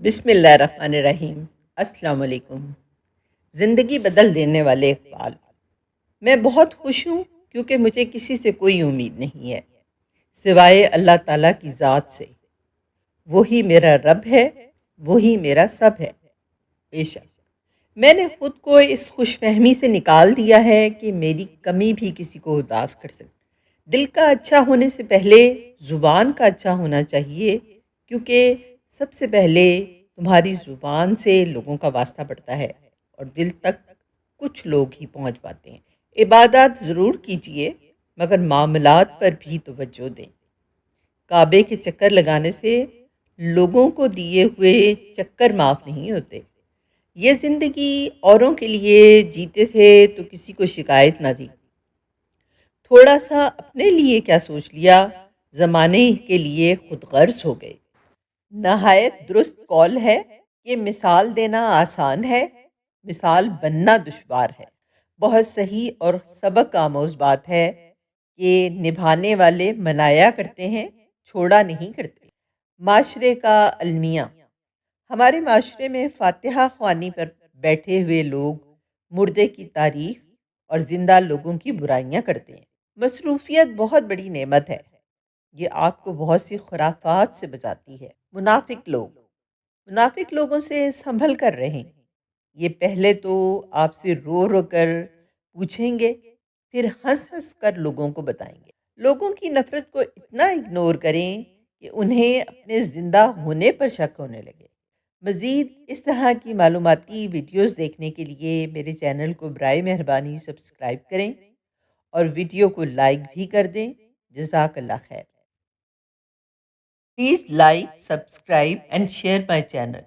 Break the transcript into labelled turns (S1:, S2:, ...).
S1: بسم اللہ الرحمن الرحیم۔ السلام علیکم۔ زندگی بدل دینے والے اقبال۔ میں بہت خوش ہوں کیونکہ مجھے کسی سے کوئی امید نہیں ہے سوائے اللہ تعالیٰ کی ذات سے۔ وہی میرا رب ہے، وہی میرا سب ہے۔ بے شک میں نے خود کو اس خوش فہمی سے نکال دیا ہے کہ میری کمی بھی کسی کو اداس کر سکتی۔ دل کا اچھا ہونے سے پہلے زبان کا اچھا ہونا چاہیے، کیونکہ سب سے پہلے تمہاری زبان سے لوگوں کا واسطہ پڑتا ہے اور دل تک کچھ لوگ ہی پہنچ پاتے ہیں۔ عبادات ضرور کیجئے مگر معاملات پر بھی توجہ دیں۔ کعبے کے چکر لگانے سے لوگوں کو دیے ہوئے چکر معاف نہیں ہوتے۔ یہ زندگی اوروں کے لیے جیتے تھے تو کسی کو شکایت نہ دی، تھوڑا سا اپنے لیے کیا سوچ لیا، زمانے کے لیے خود غرض ہو گئے۔ نہایت درست قول ہے کہ مثال دینا آسان ہے، مثال بننا دشوار ہے۔ بہت صحیح اور سبق آموز بات ہے کہ نبھانے والے منایا کرتے ہیں، چھوڑا نہیں کرتے۔ معاشرے کا المیہ۔ ہمارے معاشرے میں فاتحہ خوانی پر بیٹھے ہوئے لوگ مردے کی تعریف اور زندہ لوگوں کی برائیاں کرتے ہیں۔ مصروفیت بہت بڑی نعمت ہے، یہ آپ کو بہت سی خرافات سے بچاتی ہے۔ منافق لوگوں سے سنبھل کر رہیں۔ یہ پہلے تو آپ سے رو رو کر پوچھیں گے، پھر ہنس ہنس کر لوگوں کو بتائیں گے۔ لوگوں کی نفرت کو اتنا اگنور کریں کہ انہیں اپنے زندہ ہونے پر شک ہونے لگے۔ مزید اس طرح کی معلوماتی ویڈیوز دیکھنے کے لیے میرے چینل کو برائے مہربانی سبسکرائب کریں اور ویڈیو کو لائک بھی کر دیں۔ جزاک اللہ خیر۔ Please like, subscribe and share my channel.